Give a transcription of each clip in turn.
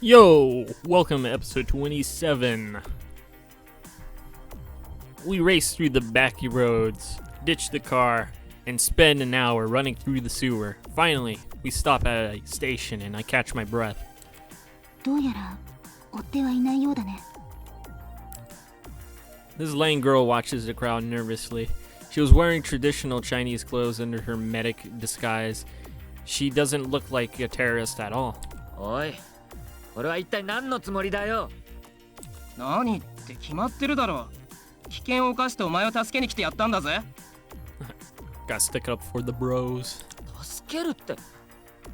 Yo, welcome to episode 27. We race through the backy roads, ditch the car, and spend an hour running through the sewer. Finally, we stop at a station and I catch my breath. どうやら追ってはいないようだね。 This lame girl watches the crowd nervously. She was wearing traditional Chinese clothes under her medic disguise. She doesn't look like a terrorist at all. おい、これは一体何のつもりだよ。何って決まってるだろ。危険を冒してお前を助けに来てやったんだぜ。Gotta stick up for the bros. 助けるって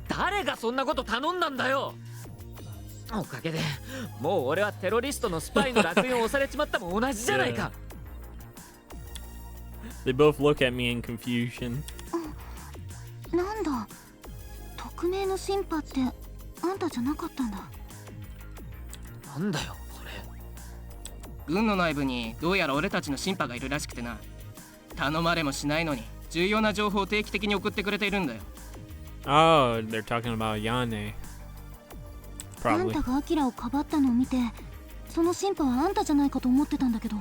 誰がそんなこと頼んだんだよ。おかげでもう俺はテロリストのスパイの楽園を押されちまったも同じじゃないか。They both look at me in confusion. なんだ、匿名の審判ってあんたじゃなかったんだ。なんだよそれ。軍の内部にどうやら俺たちの審判がいるらしくてな。頼まれもしないのに重要な情報を定期的に送ってくれているんだよ。Oh, they're talking about Yane. あん Probably. たがアキラをかばったのを見て、その審判はあんたじゃないかと思ってたんだけど。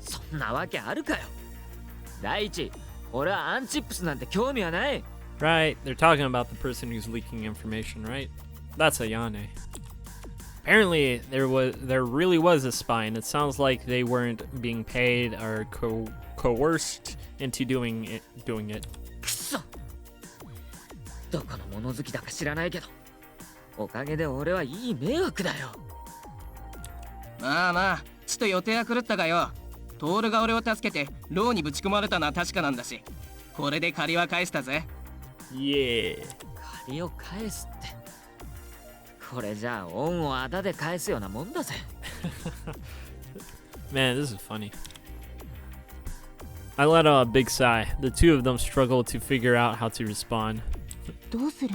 そんなわけあるかよ。第一、俺はアンチップスなんて興味はない。 Right, they're talking about the person who's leaking information, right? That's Ayane. Apparently, there really was a spy, and it sounds like they weren't being paid or coerced into doing it. くそ。どこの物好きだか知らないけど、おかげで俺はいい迷惑だよ。まあまあ、ちと予定は狂ったがよ。トールが俺を助けて牢にぶち込まれたのは確かなんだし、これで借りは返したぜ。Yeah. 借りを返すって、これじゃあ恩をあだで返すようなもんだぜ。Man, this is funny. I let out a big sigh. The two of them struggle to figure out how to respond. どうする？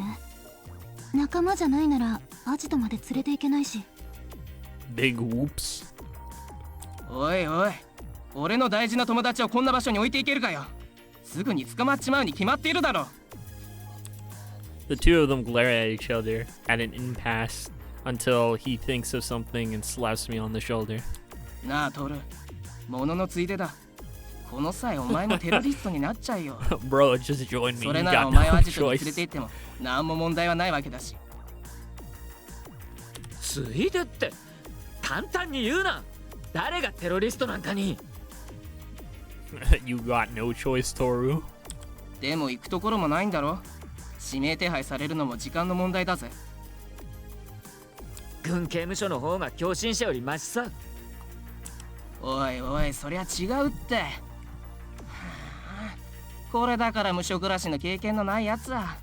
仲間じゃないならアジトまで連れて行けないし。 Big whoops. おいおい、俺の大事な友達をこんな場所に置いていけるかよ。すぐに捕まっちまうに決まっているだろ。The two of them glare at each other at an impasse until he thinks of something and slaps me on the shoulder. なあトール、もののついでだ。この際お前もテロリストになっちゃうよ。Bro, just join me. そ You れなら got お前を no アジトに連れ choice. て行っても何も問題はないわけだし。ついでって簡単に言うな。誰がテロリストなんかに。You got no choice, Toru. でも行くところもないんだろ。指名手配されるのも時間の問題だぜ。軍刑務所の方が狂信者よりマシさ。おいおい、そりゃ違うって。はあ、これだから無所暮らしの経験のないやつは。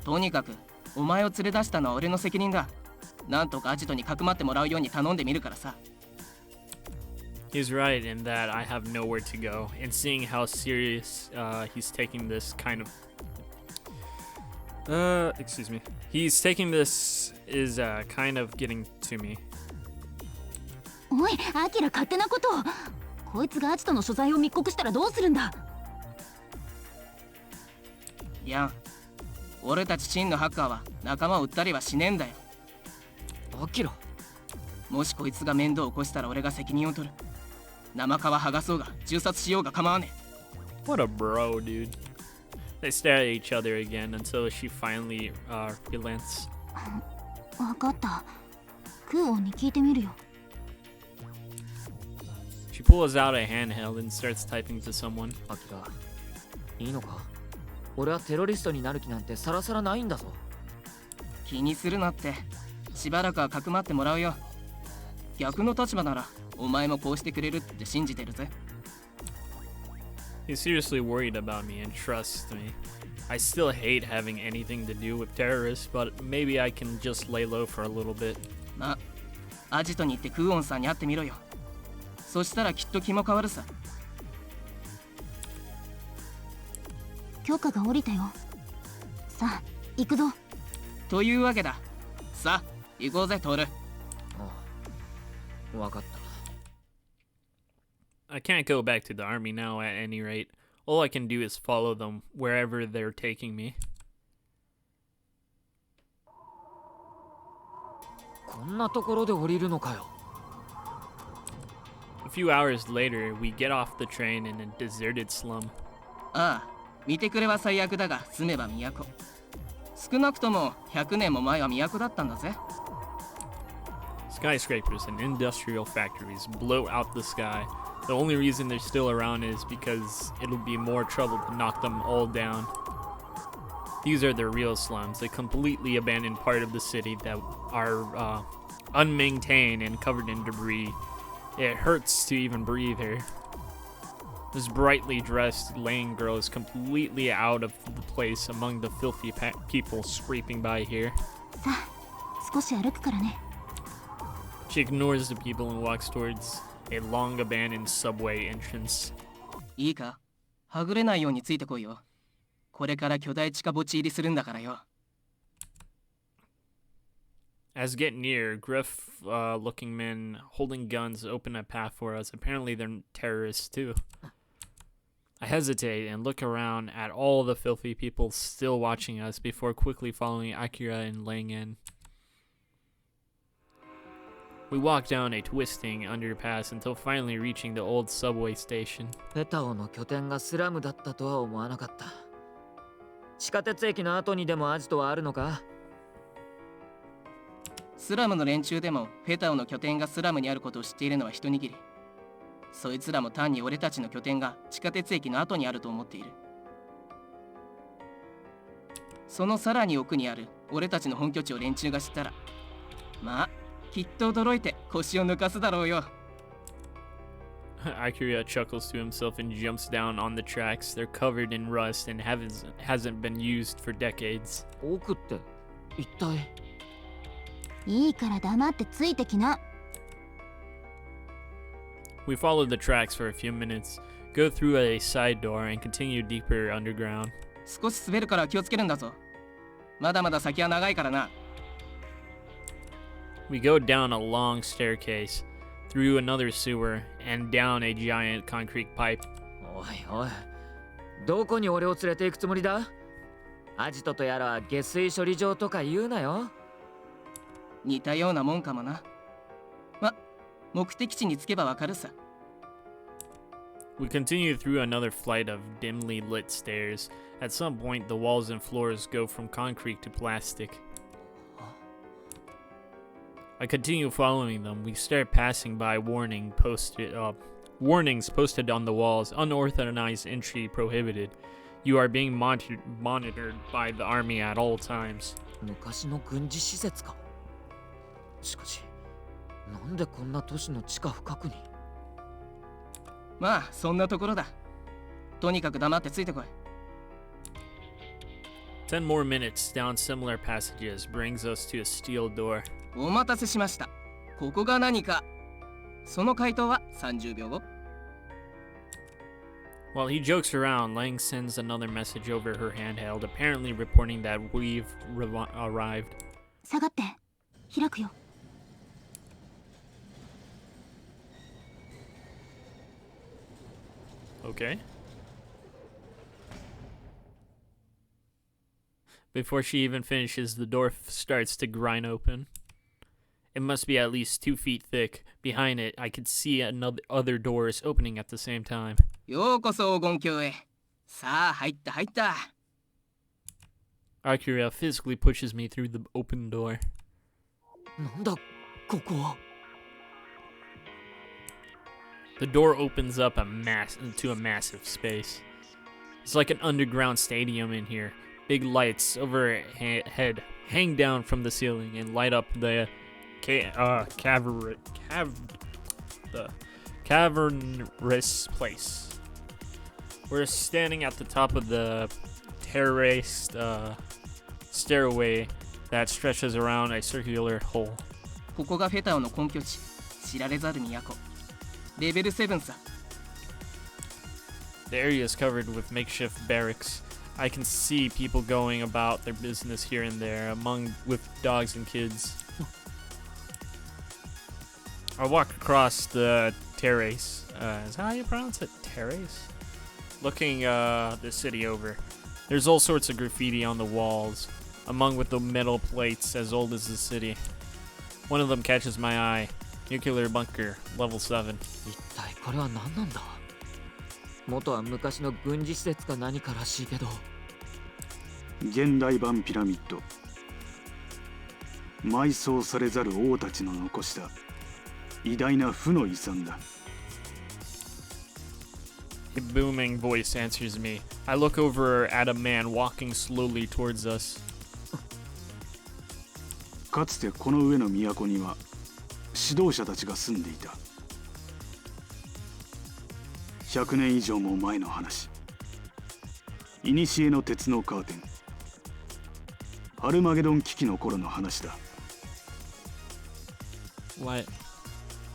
とにかくお前を連れ出したのは俺の責任だ。なんとかアジトにかくまってもらうように頼んでみるからさ。He's right in that I have nowhere to go, and seeing how serious he's taking this kind of excuse me. He's taking this is kind of getting to me. おい、アキラ勝手なことを。こいつがアジトの所在を密告したらどうするんだ。いや、俺たち真のハッカーは仲間を撃ったりはしねえんだよ。アキラ、もしこいつが面倒を起こしたら俺が責任を取る。生皮剥がそうが銃殺しようが構わねえ。 What a bro, dude. They stare at each other again until she finally relents. わかった。クーオンに聞いてみるよ。She pulls out a handheld and starts typing to someone. アキラ、いいのか。俺はテロリストになる気なんてさらさらないんだぞ。気にするなって。しばらくはかくまってもらうよ。逆の立場ならお前もこうしてくれるって信じてるぜ。 He's seriously worried about me and trusts me. I still hate having anything to do with terrorists, but maybe I can just lay low for a little bit. まあ、アジトに行ってクーオンさんに会ってみろよ。そしたらきっと気も変わるさ。許可が下りたよ。さあ、行くぞ。というわけだ。さあ、行こうぜトール。ああ、わかった。I can't go back to the army now at any rate. All I can do is follow them wherever they're taking me. こんなところで降りるのかよ。 A few hours later, we get off the train in a deserted slum. ああ、見てくれは最悪だが住めば都。少なくとも100年も前は都だったんだぜ。Skyscrapers and industrial factories blow out the sky. The only reason they're still around is because it'll be more trouble to knock them all down. These are the real slums, a completely abandoned part of the city that are unmaintained and covered in debris. It hurts to even breathe here. This brightly dressed lame girl is completely out of the place among the filthy people scraping by here. さあ、少し歩くからね。 She ignores the people and walks towards a long abandoned subway entrance. いいか、はぐれないようについてこいよ。これから巨大地下墓地入りするんだからよ。As get near, gruff-looking men holding guns open a path for us. Apparently they're terrorists too. I hesitate and look around at all the filthy people still watching us before quickly following Akira and laying in. We walk down a twisting underpass until finally reaching the old subway station. ペタオの拠点がスラムだったとは思わなかった。地下鉄駅の後にでもアジトはあるのか？スラムの連中でもフェタオの拠点がスラムにあることを知っているのは一握り。そいつらも単に俺たちの拠点が地下鉄駅の後にあると思っている。そのさらに奥にある俺たちの本拠地を連中が知ったら、まあきっと驚いて腰を抜かすだろうよ。Akira chuckles to himself and jumps down on the tracks. They're covered in rust and hasn't been used for decades. 奥って一体？いいから黙ってついてきな。 We follow the tracks for a few minutes, go through a side door, and continue deeper underground. 少し滑るから気をつけるんだぞ。まだまだ先は長いからな。We go down a long staircase, through another sewer, and down a giant concrete pipe. おいおい、どこに俺を連れて行くつもりだ？アジトとやら下水処理場とか言うなよ。似たようなもんかもな。ま、目的地に着けばわかるさ。We continue through another flight of dimly lit stairs. At some point, the walls and floors go from concrete to plastic. I continue following them. We start passing by warnings posted on the walls. Unauthorized entry prohibited. You are being monitored by the army at all times. 昔の軍事施設か。しかし、なんでこんな都市の地下深くに？まあそんなところだ。とにかく黙ってついてこい。10 more minutes down similar passages brings us to a steel door. お待たせしました。ここが何か。その回答は30秒後。While he jokes around, Lang sends another message over her handheld, apparently reporting that we've arrived. 下がって。開くよ。 Okay. Before she even finishes, the door starts to grind open. It must be at least 2 feet thick. Behind it, I could see other doors opening at the same time. ようこそ黄金鏡へ。さあ入った入った。Akira physically pushes me through the open door. なんだここは。 The door opens up into a massive space. It's like an underground stadium in here. Big lights overhead hang down from the ceiling and light up the cavernous place. We're standing at the top of the terraced stairway that stretches around a circular hole. ここがフェタオの根拠地。知られざる都。レベル7さ。 The area is covered with makeshift barracks. I can see people going about their business here and there, with dogs and kids. I walk across the terrace. Is that how you pronounce it? Terrace? Looking the city over. There's all sorts of graffiti on the walls, among with the metal plates as old as the city. One of them catches my eye. Nuclear bunker, level 7. 一体これは何なんだ。元は昔の軍事施設か何からしいけど。現代版ピラミッド。埋葬されざる王たちの残した偉大な負の遺産だ。A booming voice answers me. I look over at a man walking slowly towards us. かつてこの上の都には指導者たちが住んでいた。100年以上も前の話。古の鉄のカーテン。アルマゲドン危機の頃の話だ。What?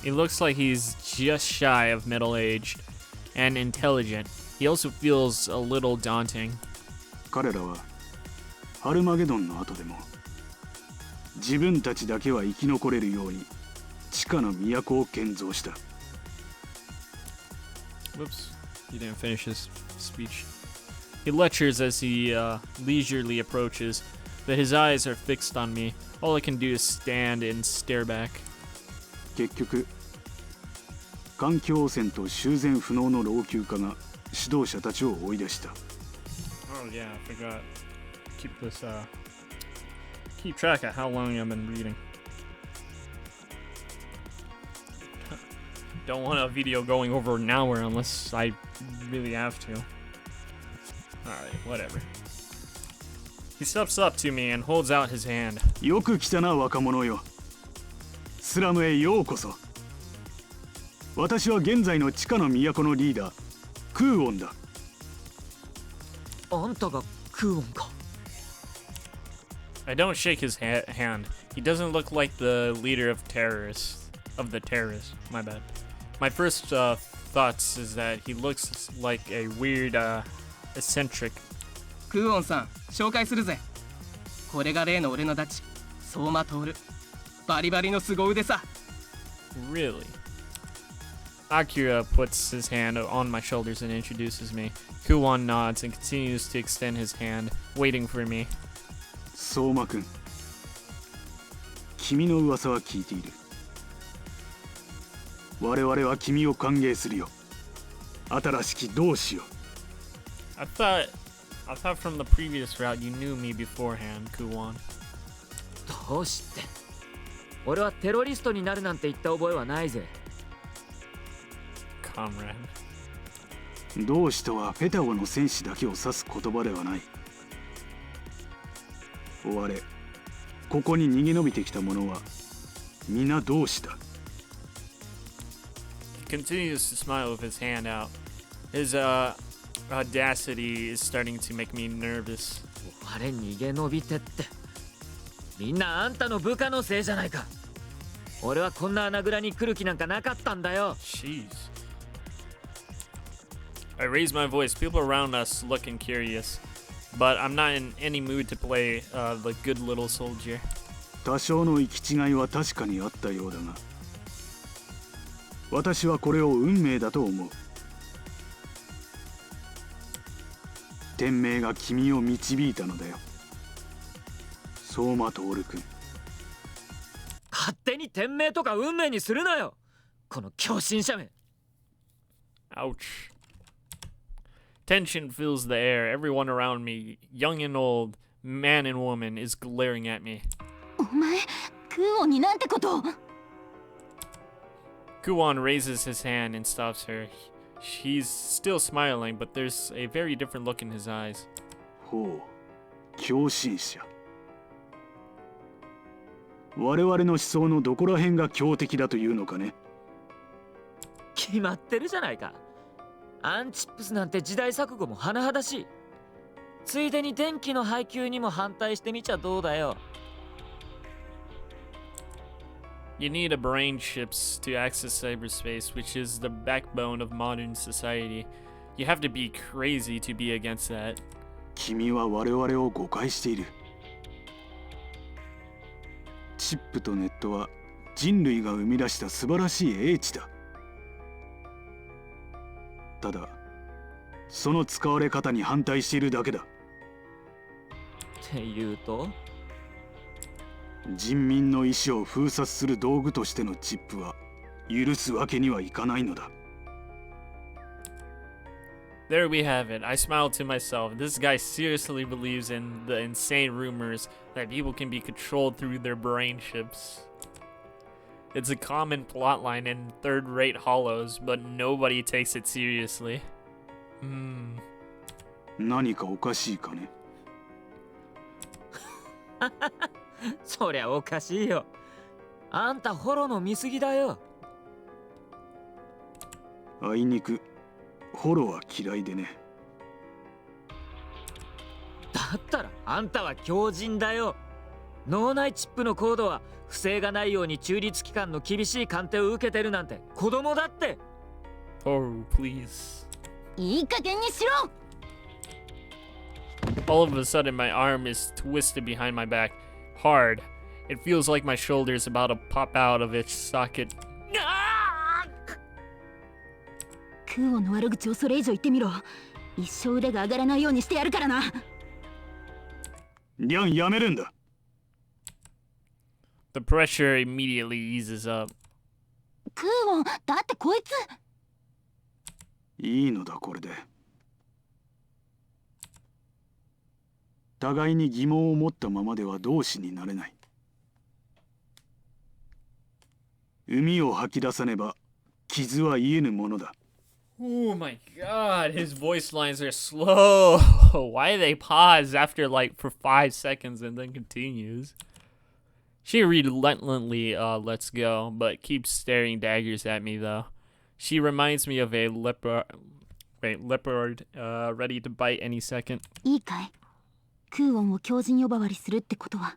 He looks like he's just shy of middle-aged and intelligent. He also feels a little daunting. 彼らはアルマゲドンの後でも自分たちだけは生き残れるように地下の都を建造した。Whoops, he didn't finish his speech. He lectures as he leisurely approaches, but his eyes are fixed on me. All I can do is stand and stare back. 結局環境汚染と修繕不能の老朽化が指導者たちを追い出した。Oh yeah, I forgot. Keep track of how long I've been reading. Don't want a video going over an hour unless I really have to. Alright, whatever. He steps up to me and holds out his hand. よく来たな若者よ。スラムへようこそ。私は現在の地下の都のリーダー、クーオンだ。あんたがクーオンか。I don't shake his hand. He doesn't look like the leader of the terrorists. My bad. My first thoughts is that he looks like a weird, eccentric. クーオンさん、紹介するぜ。これが例の俺のダチ、相馬徹。バリバリの凄腕さ。Really? Akira puts his hand on my shoulders and introduces me. Kuwan nods and continues to extend his hand, waiting for me. 相馬くん、君の噂は聞いている。我々は君を歓迎するよ。新しき同志よ。I thought from the previous route you knew me beforehand, Kuwan. どうして？俺はテロリストになるなんて言った覚えはないぜ。Comrade. 同志とはペタゴの戦士だけを指す言葉ではない。我、ここに逃げ延びてきた者は皆同志だ。He continues to smile with his hand out. His audacity is starting to make me nervous. あれ逃げ延びてって。みんなあんたの部下のせいじゃないか。俺はこんな穴蔵に来る気なんかなかったんだよ。Jeez. I raise my voice. People around us looking curious, but I'm not in any mood to play the good little soldier. 多少の行き違いは確かにあったようだが、私はこれを運命だと思う。天命が君を導いたのだよ。相馬徹君。勝手に天命とか運命にするなよ。この狂信者め。Ouch. Tension fills the air. Everyone around me, young and old, man and woman, is glaring at me. お前、クーオンになんてことを。Kuwan raises his hand and stops her. He's still smiling, but there's a very different look in his eyes. ほう、狂信者。我々の思想のどこら辺が強敵だというのかね。決まってるじゃないか。アンチップスなんて時代錯誤も甚だしい。ついでに電気の配給にも反対してみちゃどうだよ。You need a brain chips to access cyberspace, which is the backbone of modern society. You have to be crazy to be against that. 君は我々を誤解している。チップとネットは人類が生み出した素晴らしい英知だ。ただ、その使われ方に反対しているだけだ。って言うと人民の意志を封殺する道具としてのチップは許すわけにはいかないのだ。 There we have it. I smiled to myself. This guy seriously believes in the insane rumors that people can be controlled through their brain chips. It's a common plotline in third-rate hollows, but nobody takes it seriously. 何かおかしいかね。そりゃおかしいよ。あんたホロの見過ぎだよ。あいにくホロは嫌いでね。だったらあんたは強靭だよ。脳内チップのコードは不正がないように中立機関の厳しい鑑定を受けてるなんて子供だって。Oh, please. いい加減にしろ。 All of a sudden, my arm is twisted behind my back. Hard. It feels like my shoulder is about to pop out of its socket. クーオンの悪口をそれ以上言ってみろ。一生腕が上がらないようにしてやるからな。リャンやめるんだ。 The pressure immediately eases up. クーオン、だってこいつ。いいのだこれで。互いに疑問を持ったままでは同志になれない。海を吐き出さねば傷は癒えぬものだ。 Oh my god, his voice lines are slow. Why do they pause after like for 5 seconds and then continues? She reluctantly lets go, but keeps staring daggers at me though. She reminds me of a leopard ready to bite any second. いいかい。クーオンを強靭呼ばわりするってことは、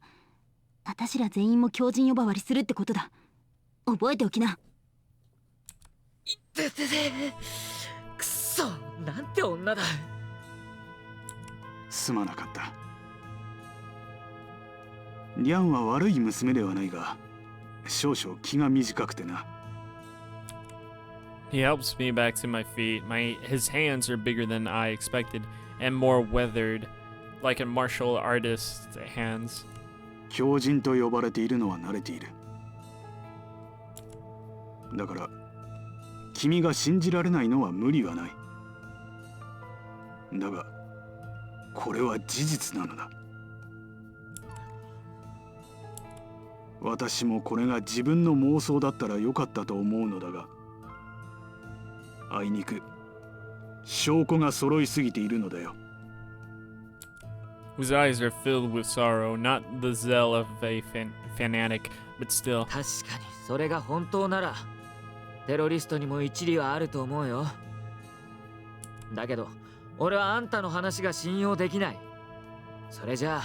私ら全員も強靭呼ばわりするってことだ。覚えておきな。ててて。くそ、なんて女だ。すまなかった。リャンは悪い娘ではないが、少々気が短くてな。He helps me back to my feet. His hands are bigger than I expected and more weathered, like a martial artist's hands. 強靭と呼ばれているのは慣れている。だから君が信じられないのは無理はない。だがこれは事実なのだ。私もこれが自分の妄想だったらよかったと思うのだが、あいにく証拠が揃いすぎているのだよ。 His eyes are filled with sorrow, not the zeal of a fanatic, but still. 確かにそれが本当ならテロリストにも一理はあると思うよ。だけど俺はあんたの話が信用できない。それじゃ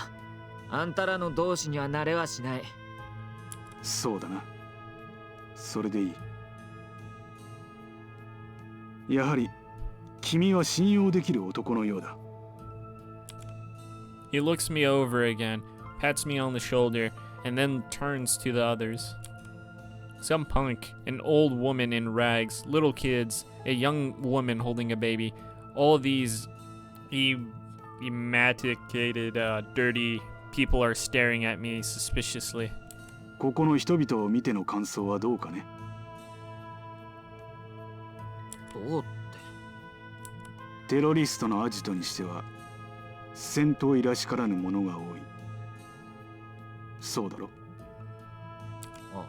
ああんたらの同志にはなれはしない。そうだな。それでいい。やはり君は信用できる男のようだ。 He looks me over again, pats me on the shoulder, and then turns to the others. Some punk, an old woman in rags, little kids, a young woman holding a baby. All these emaciated, dirty people are staring at me suspiciously. ここの人々を見ての感想はどうかね。どうって。テロリストのアジトにしては戦闘いらしからぬものが多い。そうだろ。あ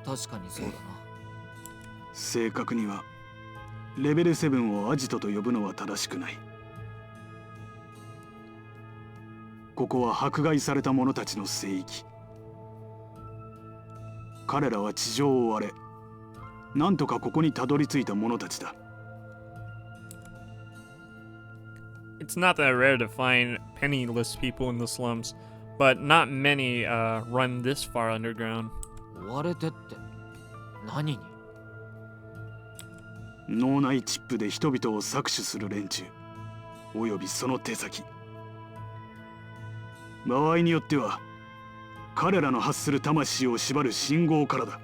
あ、確かにそうだな。正確にはレベル7をアジトと呼ぶのは正しくない。ここは迫害された者たちの聖域。彼らは地上を追われ、なんとかここにたどり着いた者たちだ。It's not that rare to find penniless people in the slums, but not many run this far underground. 追われてって何に。脳内チップで人々を搾取する連中、およびその手先。場合によっては彼らの発する魂を縛る信号からだ。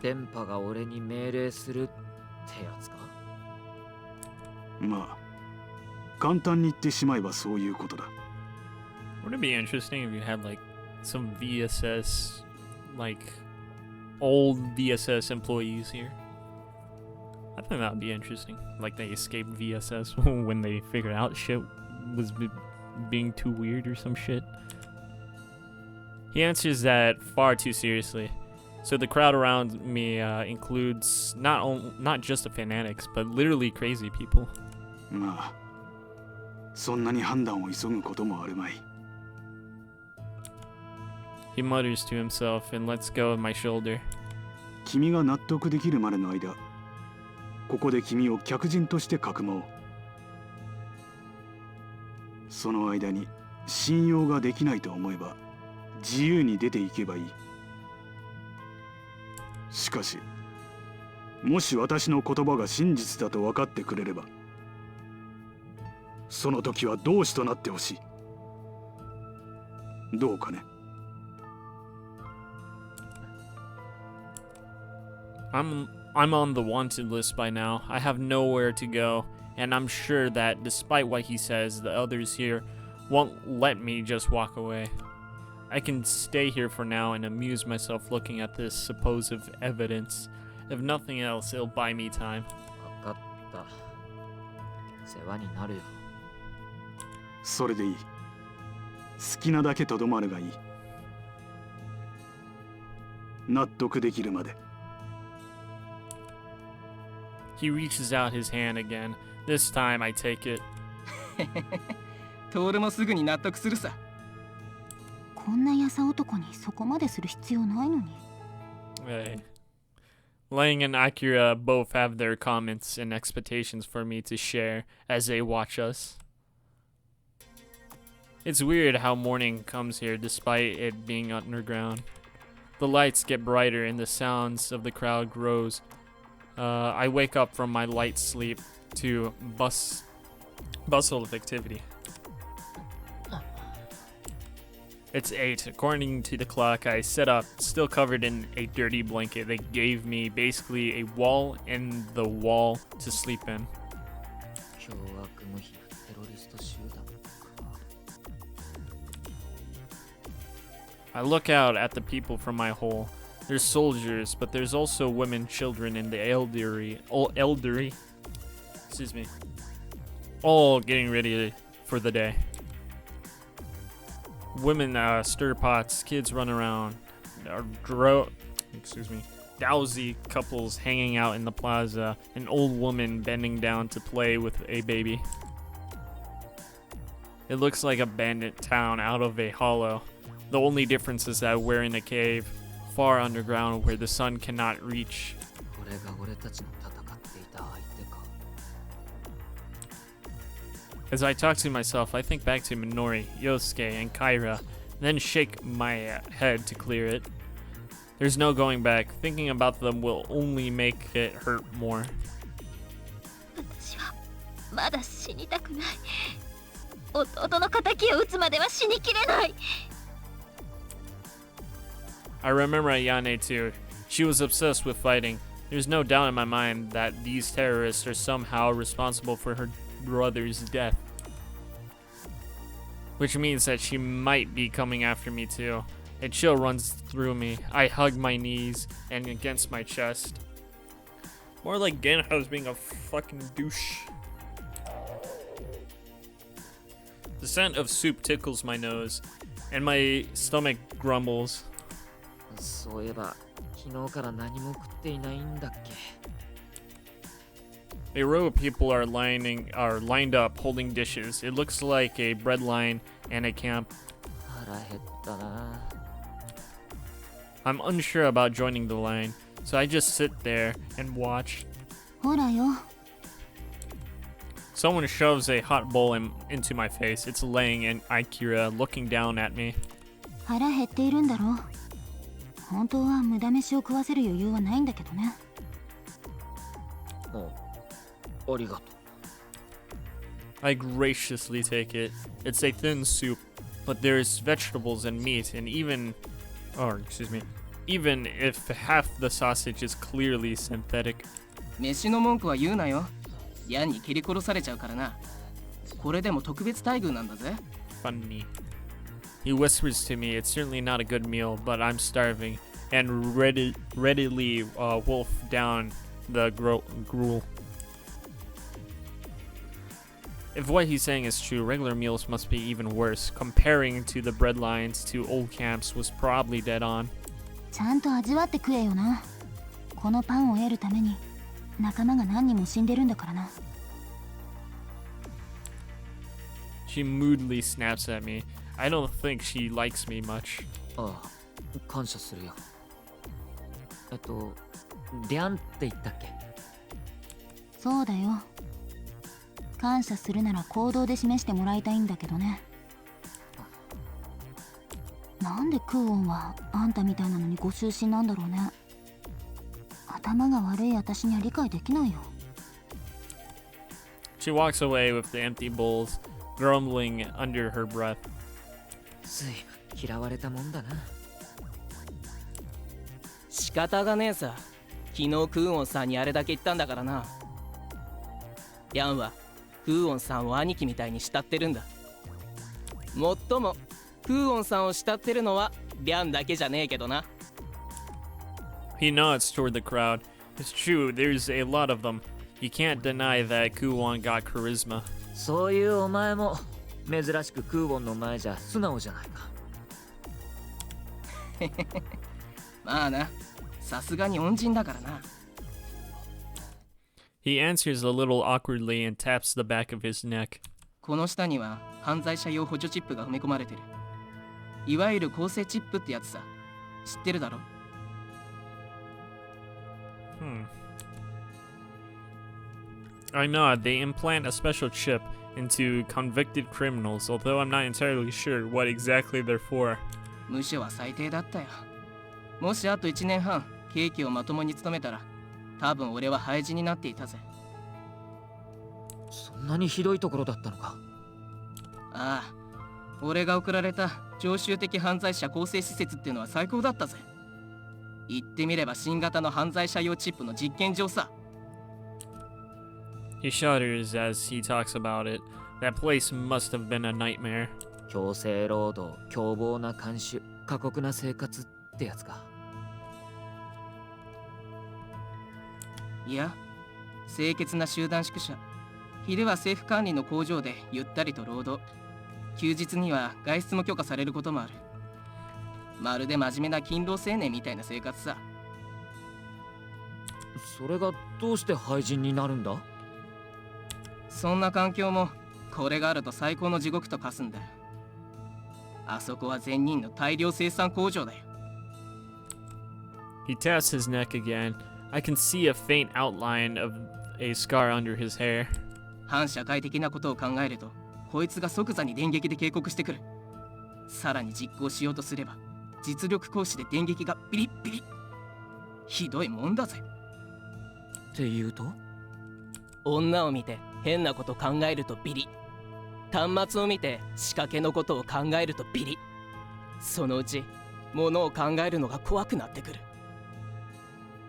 電波が俺に命令するってやつか。まあ簡単に言ってしまえばそういうことだ。Wouldn't it be interesting if you had like some VSS, like old VSS employees here? I think that would be interesting. Like they escaped VSS when they figured out shit was being too weird or some shit. He answers that far too seriously. So the crowd around me includes not just the fanatics, but literally crazy people. まあ、そんなに判断を急ぐこともあるまい。He mutters to himself and lets go of my shoulder. 君が納得できるまでの間、ここで君を客人としてかくまおう。その間に信用ができないと思えば自由に出ていけばいい。しかし、もし私の言葉が真実だと分かってくれれば、その時は同志となってほしい。どうかね。I'm on the wanted list by now. I have nowhere to go, and I'm sure that despite what he says, the others here won't let me just walk away. I can stay here for now and amuse myself looking at this supposed evidence. If nothing else, it'll buy me time. わかった。世話になるよ。それでいい。好きなだけとどまるがいい。納得できるまで。He reaches out his hand again. This time I take it. トールもすぐに納得するさ。こんな優男にそこまでする必要ないのに。Hey. Lang and Akira both have their comments and expectations for me to share as they watch us. It's weird how morning comes here despite it being underground. The lights get brighter and the sounds of the crowd grows. I wake up from my light sleep to bustle of activity. It's 8. According to the clock, I set up, still covered in a dirty blanket that gave me basically a wall in the wall to sleep in. I look out at the people from my hole. There's soldiers, but there's also women, children, and the elderly, excuse me, all getting ready for the day. Women stir pots, kids run around, dowsy couples hanging out in the plaza, an old woman bending down to play with a baby. It looks like a bandit town out of a hollow. The only difference is that we're in a cave, far underground where the sun cannot reach. As I talk to myself, I think back to Minori, Yosuke, and Kaira, then shake my head to clear it. There's no going back. Thinking about them will only make it hurt more. 私はまだ死にたくない。弟の敵を撃つまでは死にきれない。I remember Ayane too. She was obsessed with fighting. There's no doubt in my mind that these terrorists are somehow responsible for her brother's death. Which means that she might be coming after me too. A chill runs through me. I hug my knees and against my chest. More like Genho's being a fucking douche. The scent of soup tickles my nose, and my stomach grumbles. そういえば昨日から何も食っていないんだっけ。A row of people are lined up holding dishes. It looks like a bread line and a camp. 腹減ったな。I'm unsure about joining the line, so I just sit there and watch. ほらよ。 Someone shoves a hot bowl into my face. It's Lang and Akira looking down at me. 腹減っているんだろう。本当は無駄飯を食わせる余裕はないんだけどね。ありがとう。I graciously take it. It's a thin soup, but there's vegetables and meat and even if half the sausage is clearly synthetic. 飯の文句は言うなよ。矢に切り殺されちゃうからな。これでも特別待遇なんだぜ。Funny. He whispers to me, it's certainly not a good meal, but I'm starving, and readily wolf down the gruel. If what he's saying is true, regular meals must be even worse. Comparing to the breadlines to old camps was probably dead on. ちゃんと味わって食えよな。このパンを得るために仲間が何人も死んでるんだからな。She moodily snaps at me. I don't think she likes me much. ああ、感謝するよ。リャンって言ったっけ？そうだよ。感謝するなら行動で示してもらいたいんだけどね。なんでクーオンはあんたみたいなのにご就寝なんだろうね。頭が悪い私には理解できないよ。She walks away with the empty bowls, grumbling under her breath. ずいぶん嫌われたもんだな。仕方がねえさ。昨日クーオンさんにあれだけ言ったんだからな。リャンはクーオンさんを兄貴みたいに慕ってるんだ。もっともクーオンさんを慕ってるのはリャンだけじゃねえけどな。He nods toward the crowd. It's true, there's a lot of them. You can't deny that Kuwon got charisma. そういうお前も珍しくクーボンの前じゃ素直じゃないか。まあな、さすがに恩人だからな。He answers a little awkwardly and taps the back of his neck. この下には犯罪者用補助チップが埋め込まれてる。いわゆる構成チップってやつさ。知ってるだろ？ I nod. They implant a special chip into convicted criminals, although I'm not entirely sure what exactly they're for. 無視は最低だったよ。もしあと1年半刑期をまともに務めたら、多分俺は廃人になっていたぜ。そんなにひどいところだったのか。ああ、俺が送られた常習的犯罪者更生施設ってのは最高だったぜ。言ってみれば新型の犯罪者用チップの実験場さ。He shudders as he talks about it. That place must have been a nightmare. 強制労働、凶暴な看守、過酷な生活ってやつか。いや、清潔な集団宿舎。昼は政府管理の工場でゆったりと労働。休日には外出も許可されることもある。まるで真面目な勤労青年みたいな生活さ。それがどうして廃人になるんだ？そんな環境もこれがあると最高の地獄と化すんだよ。あそこは善人の大量生産工場だよ。He taps his neck again. I can see a faint outline of a scar under his hair. 反社会的なことを考えると、こいつが即座に電撃で警告してくる。さらに実行しようとすれば、実力行使で電撃がビリッビリ。ひどいもんだぜ。っていうと？女を見て変なこと考えるとビリ。端末を見て仕掛けのことを考えるとビリ。そのうち物を考えるのが怖くなってくる。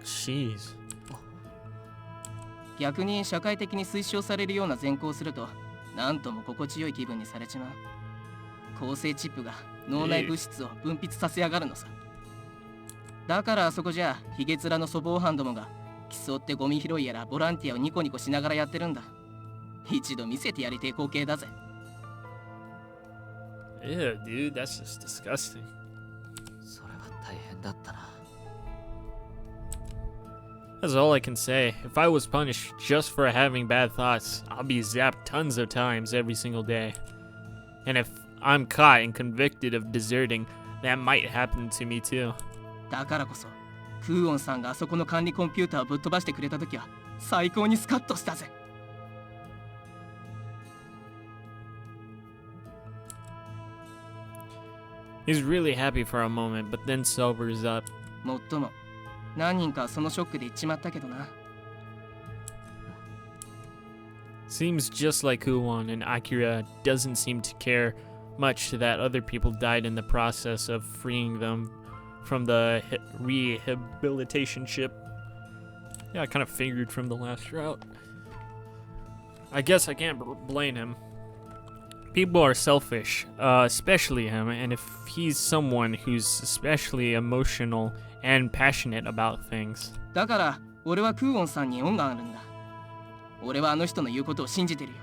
Jeez. 逆に社会的に推奨されるような善行をすると、なんとも心地よい気分にされちまう。構成チップが脳内物質を分泌させやがるのさ。だからあそこじゃヒゲ面の粗暴犯どもが競ってゴミ拾いやらボランティアをニコニコしながらやってるんだ。一度見せてやりてえ光景だぜ。Ew, dude, that's just disgusting. それは大変だったな。That's all I can say. If I was punished just for having bad thoughts, I'll be zapped tons of times every single day. And if I'm caught and convicted of deserting, that might happen to me too. だからこそ、クーオンさんがあそこの管理コンピューターをぶっ飛ばしてくれたときは、最高にスカッとしたぜ。He's really happy for a moment, but then sobers up. もっとも、何人かそのショックで言っちまったけどな。Seems just like Huwon, and Akira doesn't seem to care much that other people died in the process of freeing them from the rehabilitation ship. Yeah, I kind of figured from the last route. I guess I can't blame him. People are selfish, especially him, and if he's someone who's especially emotional and passionate about things. だから俺はクーオンさんに恩があるんだ。俺はあの人の言うことを信じてるよ。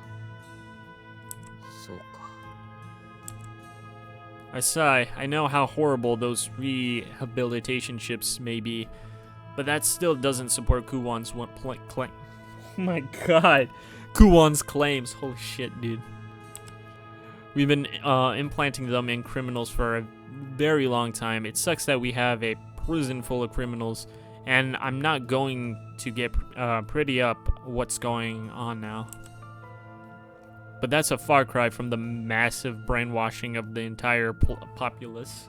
そうか。I sigh. I know how horrible those rehabilitation ships may be, but that still doesn't support Kuwan's claim. Oh my god. Kuwan's claims. Holy shit, dude. We've been implanting them in criminals for a very long time. It sucks that we have a prison full of criminals, and I'm not going to get pretty up what's going on now. But that's a far cry from the massive brainwashing of the entire populace.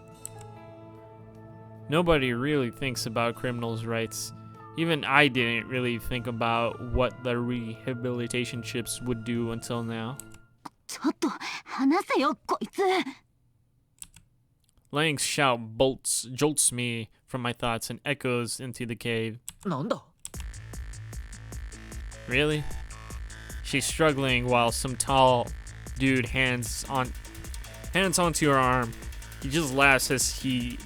Nobody really thinks about criminals' rights. Even I didn't really think about what the rehabilitation ships would do until now. ちょっと話せよこいつ。 Lang's shout jolts me from my thoughts and echoes into the cave. なんだ Really? She's struggling while some tall dude hands onto her arm. He just laughs as she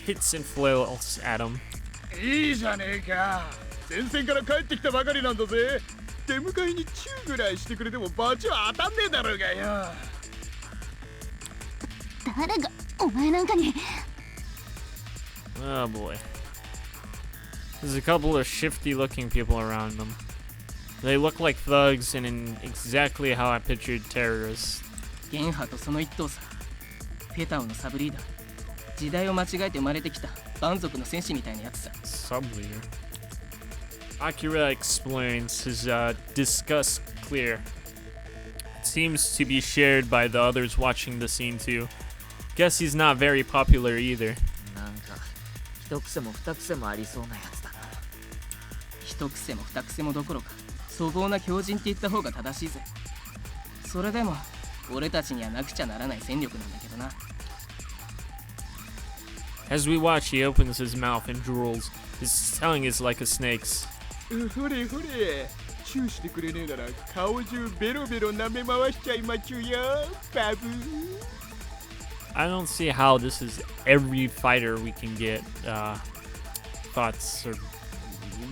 hits and flails at him. いいじゃねえか。前線から帰ってきたばかりなんだぜ。出迎えにチューぐらいしてくれてもバチは当たんねえだろうがよ。誰がお前なんかに。 Oh boy. There's a couple of shifty looking people around them. They look like thugs and in exactly how I pictured terrorists. ゲンハとその一頭さ。ペタオのサブリーダー。時代を間違えて生まれてきた蛮族の戦士みたいなやつさ。Sub-leader. Akira explains, his disgust clear. It seems to be shared by the others watching the scene too. Guess he's not very popular either. なんか一癖も二癖もありそうなやつだな。一癖も二癖もどころか粗暴な狂人って言った方が正しいぜ。それでも俺たちにはなくちゃならない戦力なんだけどな。 As we watch, he opens his mouth and drools. His tongue is like a snake's. ほれほれ。チューしてくれねえなら顔中ベロベロ舐め回しちゃいまちゅよ。バブー。 I don't see how this is every fighter we can get thoughts or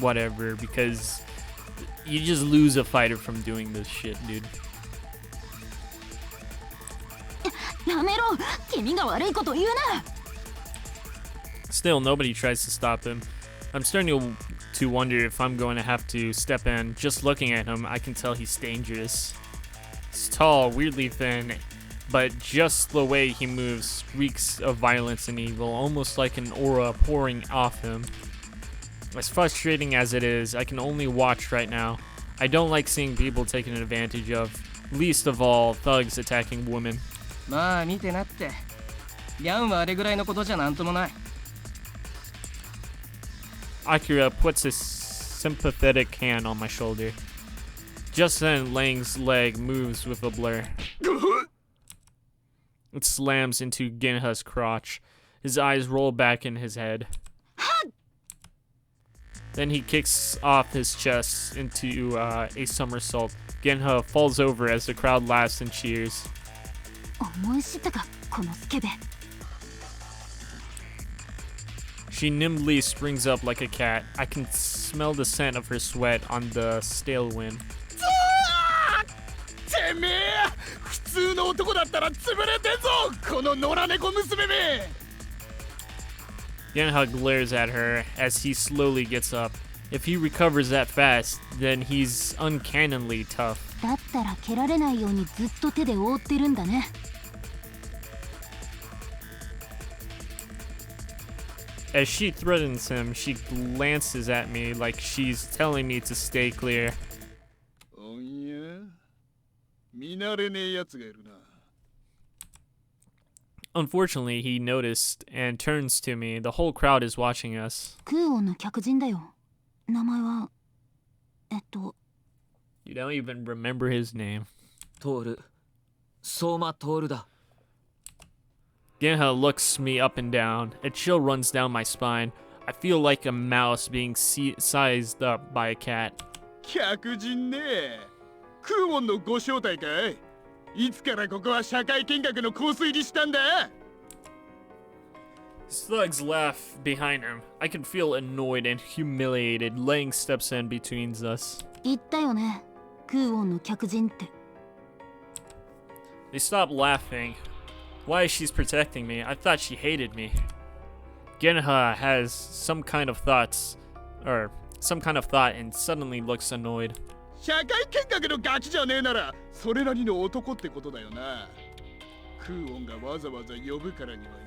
whatever, because you just lose a fighter from doing this shit, dude. やめろ。君が悪いこと言うな。 Still, nobody tries to stop him. I'm starting to wonder if I'm going to have to step in. Just looking at him, I can tell he's dangerous. He's tall, weirdly thin, but just the way he moves reeks of violence and evil, almost like an aura pouring off him. As frustrating as it is, I can only watch right now. I don't like seeing people taken advantage of, least of all thugs attacking women. まあ見てなって。ギャンはあれぐらいのことじゃなんともない。 Akira puts his sympathetic hand on my shoulder. Just then, Lang's leg moves with a blur. It slams into Genha's crotch. His eyes roll back in his head. Then he kicks off his chest into a somersault. Genha falls over as the crowd laughs and cheers. 思い知ったかこのスケベ。 She nimbly springs up like a cat. I can smell the scent of her sweat on the stale wind. てめえ普通の男だったら潰れてんぞこの野良猫娘め Genha glares at her as he slowly gets up. If he recovers that fast, then he's uncannily tough. だったら蹴られないようにずっと手で覆ってるんだね。 As she threatens him, she glances at me like she's telling me to stay clear. おんや見慣れねえやつがいるな Unfortunately, he noticed and turns to me. The whole crowd is watching us. クーオンの客人だよ。名前はYou don't even remember his name. トール。相馬トールだ。 Genha looks me up and down. A chill runs down my spine. I feel like a mouse being sized up by a cat. 客人ねえクーモンのご招待かいいつからここは社会見学のコース入りしたんだ？ His thugs laugh behind him. I can feel annoyed and humiliated. Lang steps in between us. 言ったよね、クーオンの客人って。 They stop laughing. Why is she protecting me? I thought she hated me. Genha has some kind of thought and suddenly looks annoyed. 社会見学のガキじゃねえならそれなりの男ってことだよな。クーオンがわざわざ呼ぶからにはよ。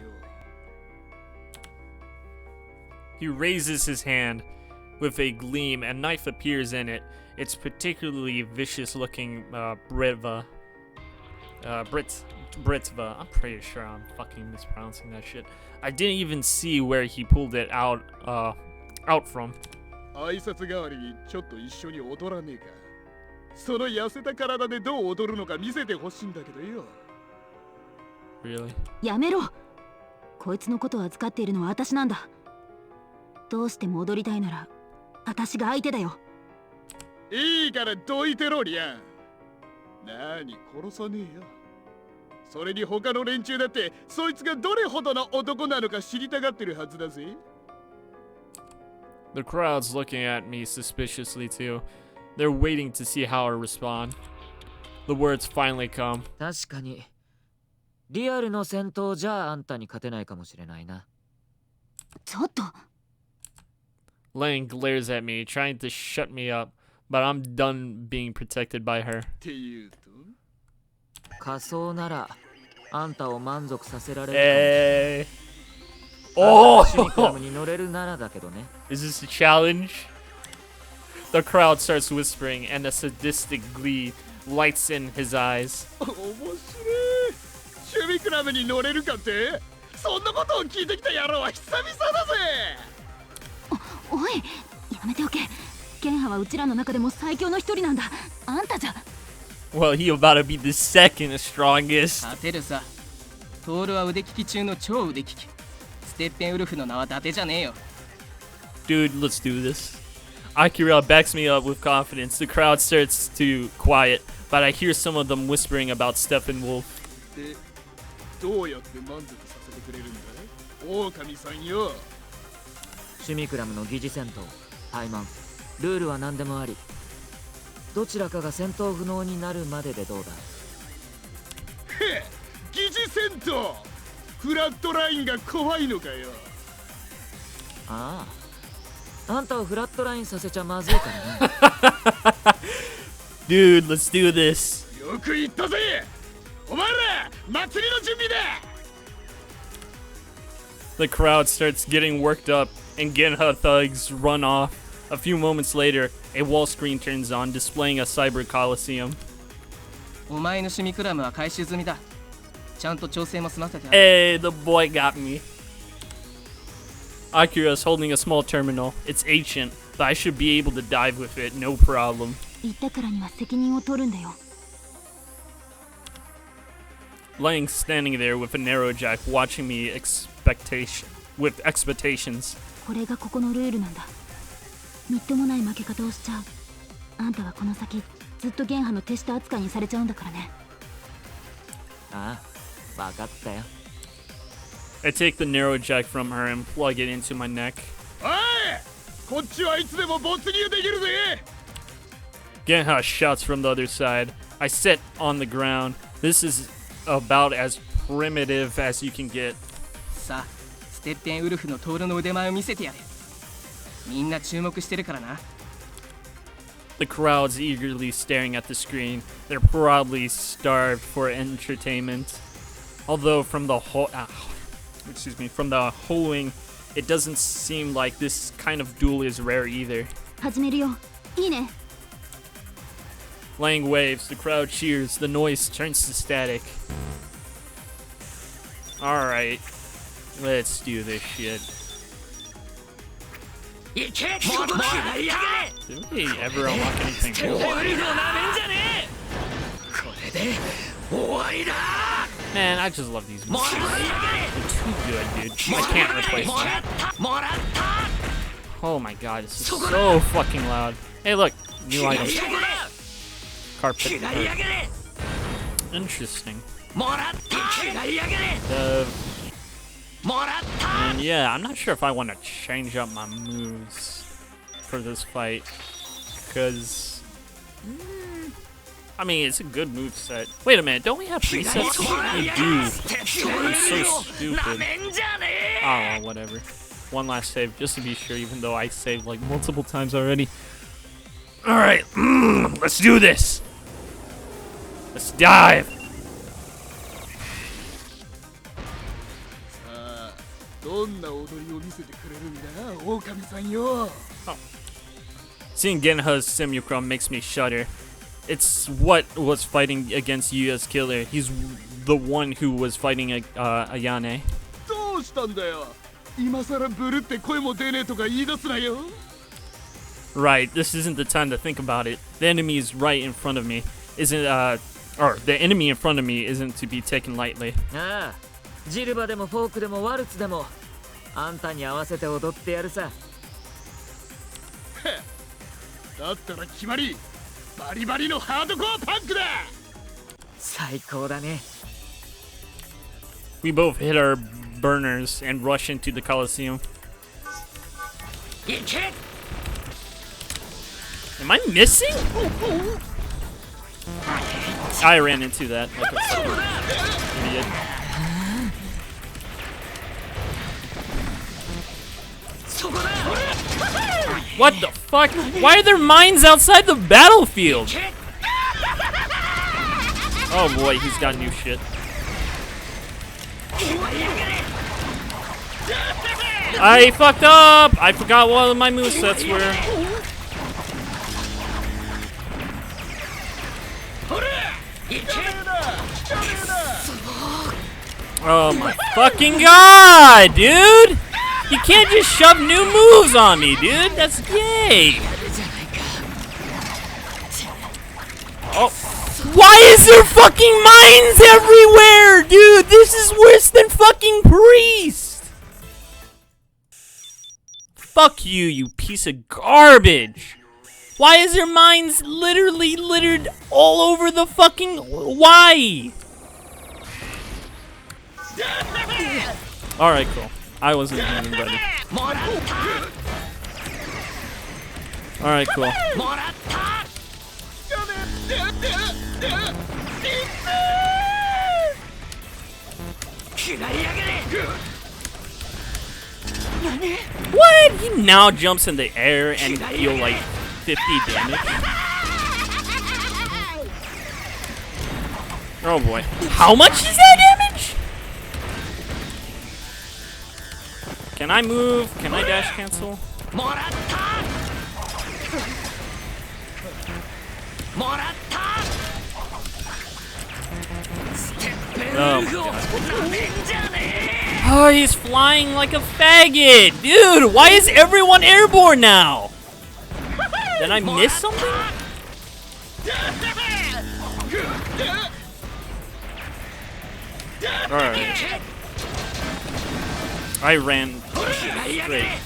He raises his hand with a gleam. A knife appears in it. It's particularly vicious-looking Britva. Britva. I'm pretty sure I'm fucking mispronouncing that shit. I didn't even see where he pulled it out from. 挨拶代わりにちょっと一緒に踊らねえか。その痩せた体でどう踊るのか見せてほしいんだけどよ。Really? やめろ。こいつのことを扱っているのは私なんだ。どうしても踊りたいなら私が相手だよ。いいからどいてろリアン。なに殺さねえよ。それに他の連中だってそいつがどれほどの男なのか知りたがってるはずだぜ。 The crowd's looking at me suspiciously too. They're waiting to see how I respond. The words finally come. 確かにリアルの戦闘じゃあんたに勝てないかもしれないな。ちょっと。 Lang glares at me, trying to shut me up, but I'm done being protected by her. っていうと仮装ならあんたを満足させられる Hey. かも。シミ Oh! クラムに乗れるならだけどね。Is this a challenge? The crowd starts whispering, and a sadistic glee lights in his eyes. 面白い。趣味クラブに乗れるかって？そんなことを聞いてきた野郎は久々だぜ。おい、やめておけ。ゲンハはうちらの中でも最強の一人なんだ。あんたじゃ。 Well, he about to be the second strongest. 勝てるさ。トールは腕利き中の超腕利き。ステッペンウルフの名は伊達じゃねえよ。 Dude, let's do this. Akira backs me up with confidence. The crowd starts to quiet, but I hear some of them whispering about Steppenwolf. で、どうやって満足させてくれるんだ？狼さんよ。シミクラムの疑似戦闘、怠慢、ルールは何でもあり。どちらかが戦闘不能になるまででどうだ？へ、疑似戦闘。フラットラインが怖いのかよ。ああ、あんたをフラットラインさせちゃまずいからね。Dude, let's do this. よく言ったぜ。お前ら祭りの準備だ。 The crowd starts getting worked up, and Genha thugs run off. A few moments later, a wall screen turns on, displaying a cyber coliseum. お前の趣味クラムは回収済みだ。ちゃんと調整も済ませてある。 Hey, the boy got me. Akira's holding a small terminal. It's ancient, but I should be able to dive with it, no problem. 言ったからには責任を取るんだよ。 Lang standing there with a narrow jack, watching me with expectations. これがここのルールなんだ。みっともない負け方をしちゃう。あんたはこの先ずっとゲンハの手下扱いにされちゃうんだからね。ああ、わかったよ。I take the narrow jack from her and plug it into my neck. おい、こっちはいつでも没入できるぜ。 Genha shouts from the other side. I sit on the ground. This is about as primitive as you can get. さあ、ステッペンウルフのトールの腕前を見せてやれ。みんな注目してるからな。 The crowd's eagerly staring at the screen. They're probably starved for entertainment. Although from the hoeing, it doesn't seem like this kind of duel is rare either. 始めるよ。いいね。 Lang waves, the crowd cheers, the noise turns to static. Alright, let's do this shit. Did we ever unlock anything cool? Man, I just love these moves. They're too good, dude. I can't replace them. Oh my god, this is so fucking loud. Hey look, new item. Carpet. Interesting. もらった。やりやがれ。 もらった。 And yeah, I'm not sure if I want to change up my moves for this fight. Because, I mean, it's a good move set. Wait a minute, don't we have presets? We do. I'm so stupid. Oh, well, whatever. One last save, just to be sure, even though I saved like multiple times already. Alright, let's do this! Let's dive! どんな踊りを見せてくれるんだ、狼さんよ。Seeing Genha's Simulacrum makes me shudder. It's what was fighting against Yuya's killer. He's the one who was fighting Ayane. どうしたんだよ。今さらブルって声も出ねえとか言い出すなよ。 Right, this isn't the time to think about it. The enemy is right in front of me. Or the enemy in front of me isn't to be taken lightly. ああ、ジルバでもフォークでもワルツでもあんたに合わせて踊ってやるさ。だったら決まり、バリバリのハードコアパンクだ。最高だね。 We both hit our burners and rush into the Coliseum. いけ。 Am I missing? I ran into that like a fucking idiot. What the fuck? Why are there mines outside the battlefield? Oh boy, he's got new shit. I fucked up! I forgot what of my movesets were. Oh my fucking god, dude! You can't just shove new moves on me, dude! That's gay! Oh. Why is there fucking mines everywhere, dude? This is worse than fucking Priest! Fuck you, you piece of garbage! Why is there mines literally littered all over the fucking... Why? Alright, cool. I wasn't even ready. Alright, cool. What? He now jumps in the air and heal like 50 damage. Oh boy. How much is that damage? Can I move? Can I dash cancel? Oh my god. Oh, he's flying like a faggot! Dude, why is everyone airborne now? Did I miss something? Alright. I ran straight.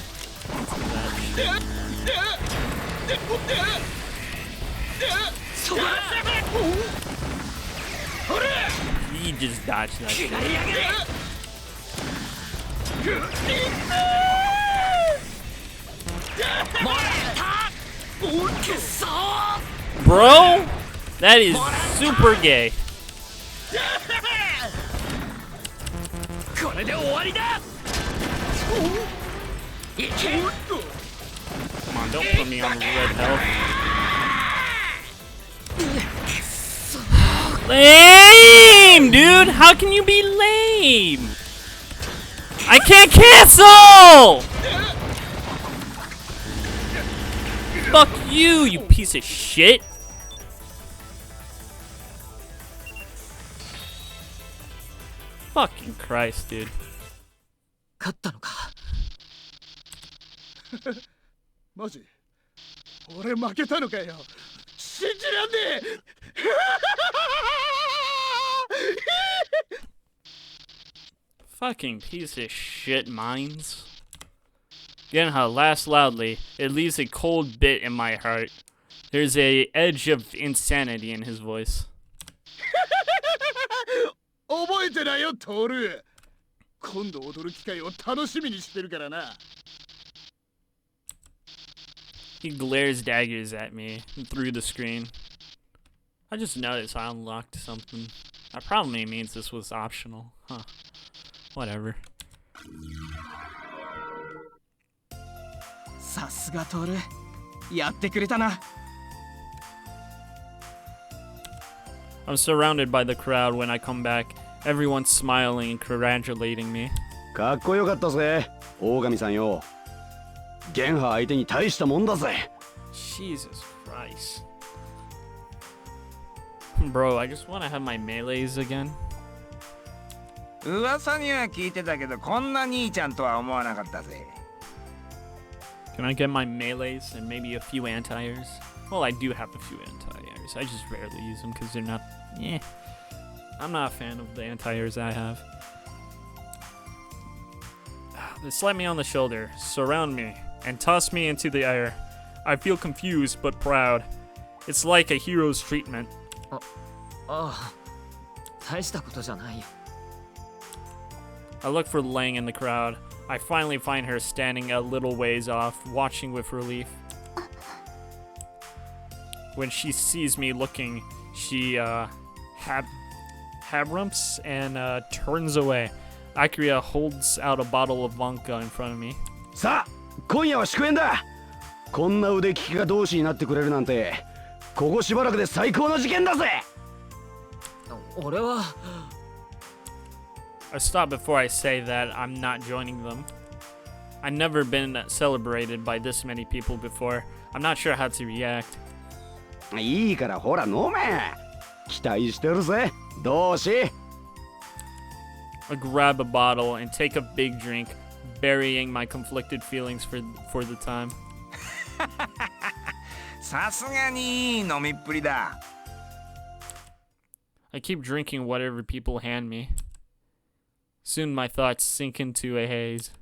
He just dodged that shit. Bro, that is super gay. Come on, don't put me on red health. Lame, dude. How can you be lame? I can't cancel! Fuck you, you piece of shit. Fucking Christ, dude. 勝ったのか。マジ？俺負けたのかよ。信じらんねえ。Fucking piece of shit mines. Genha laughs loudly. It leaves a cold bit in my heart. There's a edge of insanity in his voice. 覚えてなよ、トール。今度踊る機会を楽しみにしてるからな。He glares daggers at me through the screen. I just noticed I unlocked something. That probably means this was optional. Huh. Whatever. さすがトール。やってくれたな。I'm surrounded by the crowd when I come back. Everyone's smiling and congratulating me. かっこよかったぜ、大神さんよ。ゲンハ相手に大したもんだぜ。Jesus Christ. Bro, I just want to have my melees again. 噂には聞いてたけど、こんな兄ちゃんとは思わなかったぜ。Can I get my melees and maybe a few anti-airs? Well, I do have a few anti-airs. I just rarely use them because they're not... Yeah. I'm not a fan of the anti-airs I have. They slap me on the shoulder, surround me, and toss me into the air. I feel confused but proud. It's like a hero's treatment. ああ、大したことじゃないよ。I look for Lang in the crowd. I finally find her standing a little ways off, watching with relief. When she sees me looking, she habrumps and turns away. Akira holds out a bottle of vodka in front of me. さあ、今夜は祝宴だ。こんな腕利きが同志になってくれるなんて、ここしばらくで最高の事件だぜ。俺は。I stop before I say that I'm not joining them. I've never been celebrated by this many people before. I'm not sure how to react. いいからほら飲め。期待してるぜ、同志。I grab a bottle and take a big drink, burying my conflicted feelings for the time. さすがにいい飲みっぷりだ。I keep drinking whatever people hand me. Soon my thoughts sink into a haze.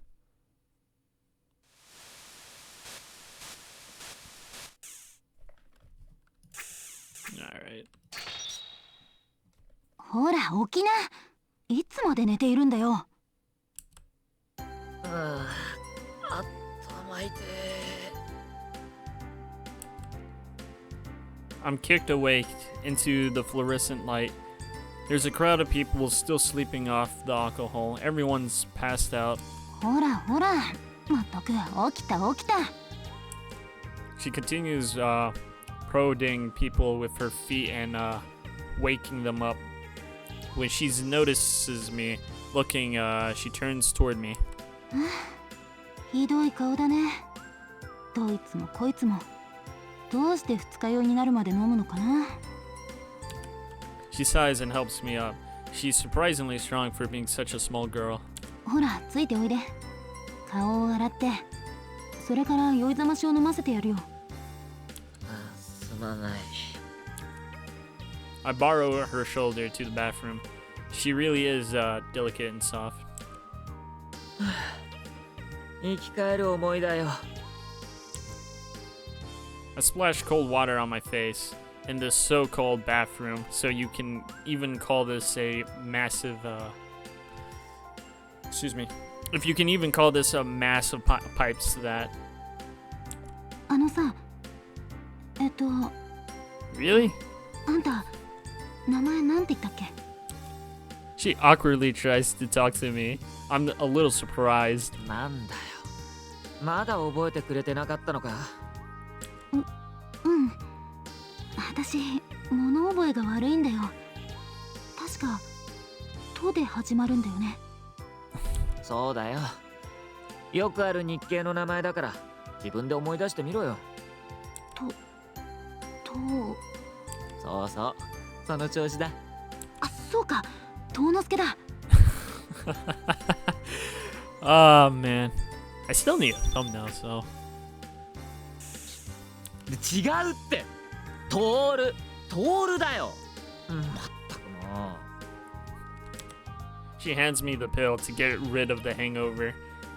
Alright. ほら起きな。いつまで寝ているんだよ。頭痛い。I'm kicked awake into the fluorescent light. There's a crowd of people still sleeping off the alcohol. Everyone's passed out. ほらほら、まったく起きた起きた。She continues prodding people with her feet and waking them up. When she notices me looking, she turns toward me. ひどい顔だね。どいつもこいつも。どうして二日酔いになるまで飲むのかな。She sighs and helps me up. She's surprisingly strong for being such a small girl. ほらついておいで。顔を洗って、それから酔いざましを飲ませてやるよ。すまない。I borrow her shoulder to the bathroom. She really is delicate and soft. 生き返る思いだよ。I splash cold water on my face in this so-called bathroom, so you can even call this a massive, excuse me, if you can even call this a mass of pipes that... あのさ、Really? あんた、名前なんて言ったっけ？ She awkwardly tries to talk to me. I'm a little surprised. なんだよ。まだ覚えてくれてなかったのか。うん。私、物覚えが悪いんだよ。確か、とで始まるんだよね。そうだよ。よくある日系の名前だから、自分で思い出してみろよ。そうそう。その調子だ。あ、そうか。東之助だ。Oh man. I still need a thumbnail, so. 違うって。トールだよ。まったくもう。She hands me the pill to get rid of the hangover.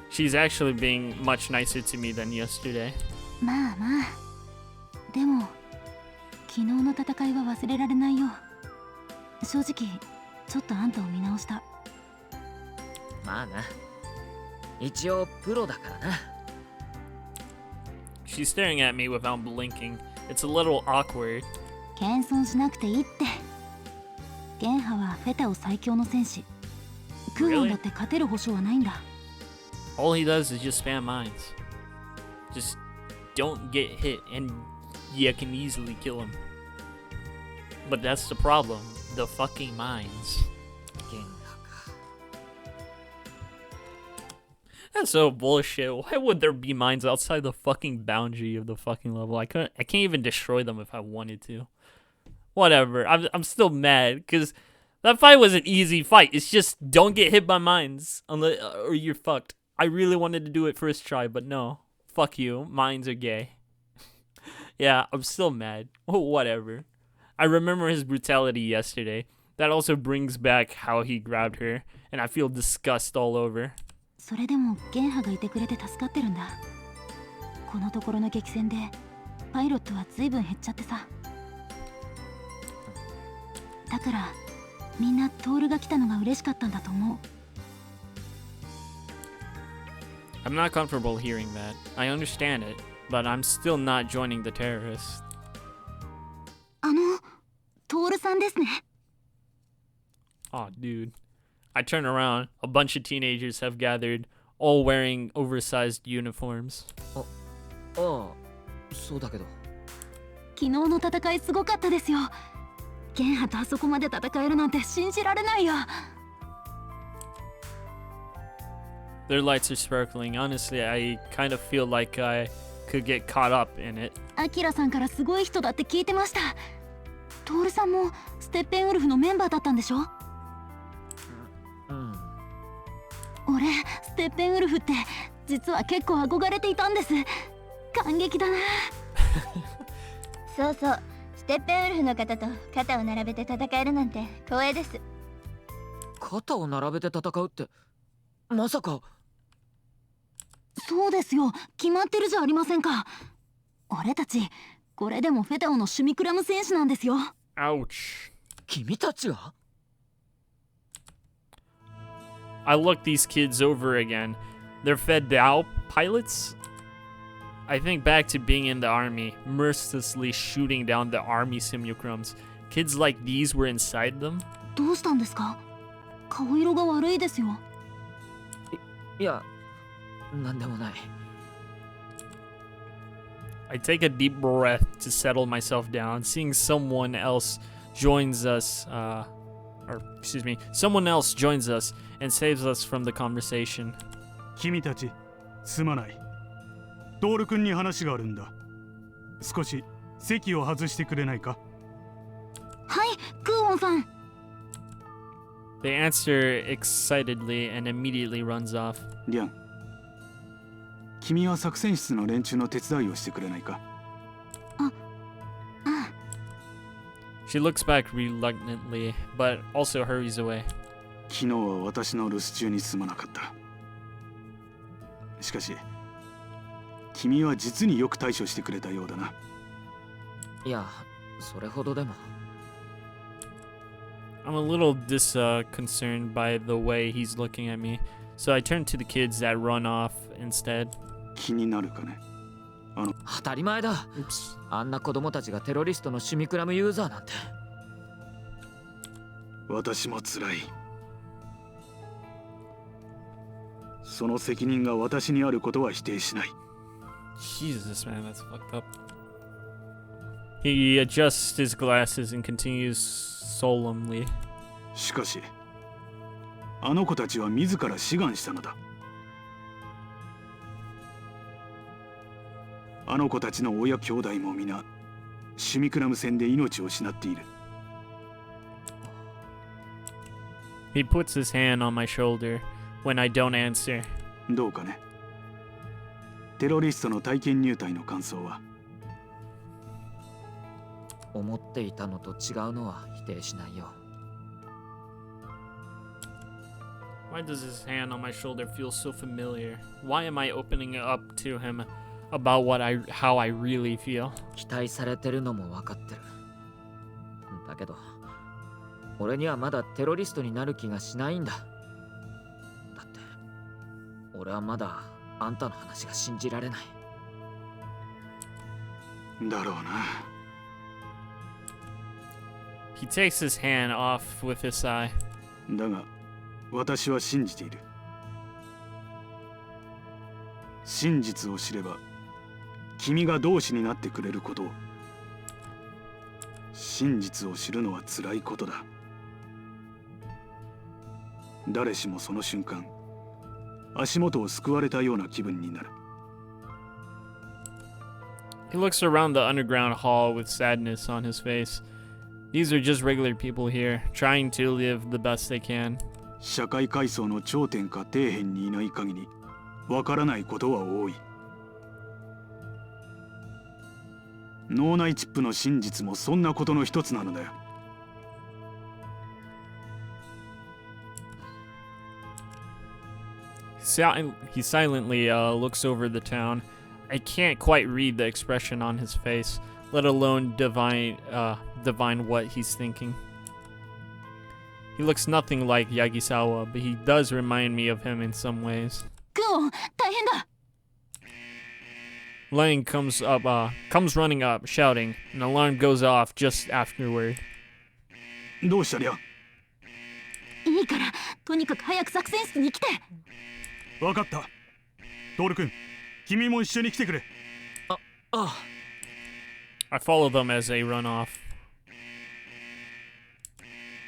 She's actually being much nicer to me than yesterday. まあまあ。でも、昨日の戦いは忘れられないよ。正直、ちょっとあんたを見直した。まあな。一応プロだからな。She's staring at me without blinking. It's a little awkward. 謙遜しなくていいって。ゲンハはフェタオ最強の戦士。クーオンだって勝てる保証はないんだ。All he does is just spam mines. Just don't get hit and you can easily kill him. But that's the problem. The fucking mines. ゲンハか。That's so bullshit. Why would there be mines outside the fucking boundary of the fucking level? I can't even destroy them if I wanted to. Whatever. I'm still mad because that fight was an easy fight. It's just don't get hit by mines unless or you're fucked. I really wanted to do it first try, but no. Fuck you. Mines are gay. Yeah, I'm still mad. Oh, whatever. I remember his brutality yesterday. That also brings back how he grabbed her, and I feel disgust all over. それでもゲンハがいてくれて助かってるんだ。このところの激戦でパイロットは随分減っちゃってさ。だからみんなトールが来たのが嬉しかったんだと思う。I'm not comfortable hearing that. I understand it, but I'm still not joining the terrorists. トールさんですね。Oh, dude. I turn around. A bunch of teenagers have gathered, all wearing oversized uniforms. ああ、そうだけど。昨日の戦いすごかったですよ。ゲンハとあそこまで戦えるなんて信じられないよ。Their lights are sparkling. Honestly, I kind of feel like I could get caught up in it. アキラさんからすごい人だって聞いてました。トールさんもステッペンウルフのメンバーだったんでしょ？うん。俺、ステッペンウルフって実は結構憧れていたんです。感激だな。そうそう、ステッペンウルフの方と肩を並べて戦えるなんて光栄です。肩を並べて戦うってまさか。そうですよ、決まってるじゃありませんか。俺たちこれでもフェタオのシュミクラム戦士なんですよ。Ouch. 君たちが？ I looked these kids over again. They're hideout pilots? I think back to being in the army, mercilessly shooting down the army simulacrums. Kids like these were inside them? どうしたんですか？顔色が悪いですよ。いや、なんでもない。I take a deep breath to settle myself down, seeing someone else joins us, someone else joins us and saves us from the conversation. 君たち、すまない。トール君に話があるんだ。少し席を外してくれないか？はい、クーオンさん。They answer excitedly and immediately runs off. リャン、君は作戦室の連中の手伝いをしてくれないか？She looks back reluctantly, but also hurries away. 昨日は私の留守中にすまなかった。しかし、君は実によく対処してくれたようだな。いや、それほどでも。I'm a little concerned by the way he's looking at me, so I turn to the kids that run off instead. 気になるかね？当たり前だ。あんな子供たちがテロリストのシミクラムユーザーなんて。私もつらい。その責任が私にあることは否定しない。Jesus, man, that's fucked up. He adjusts his glasses and continues solemnly. しかし、あの子たちは自ら志願したのだ。あの子たちの親兄弟も皆、シュミクラム戦で命を失っている。He puts his hand on my shoulder when I don't answer. どうかね。テロリストの体験入隊の感想は？思っていたのと違うのは否定しないよ。Why does his hand on my shoulder feel so familiar? Why am I opening up to him about how I really feel? 期待されてるのも分かってる。だけど、俺にはまだテロリストになる気がしないんだ。だって俺はまだあんたの話が信じられない。だろうな。He takes his hand off with a sigh. だが私は信じている。真実を知れば君が同志になってくれることを。真実を知るのは辛いことだ。誰しもその瞬間足元を救われたような気分になる。He looks around the underground hall with sadness on his face. These are just regular people here, trying to live the best they can. 社会階層の頂点か底辺にいない限りわからないことは多い。脳内チップの真実もそんなことの一つなのだよ。He silently looks over the town. I can't quite read the expression on his face, let alone divine what he's thinking. He looks nothing like Yagisawa, but he does remind me of him in some ways. クオン、大変だ。Lang comes running up, shouting. An alarm goes off just afterward. どうしたりゃ。いいから、とにかく早く作戦室に来て。わかった。トール君、君も一緒に来てくれ。ああ。 I follow them as they run off.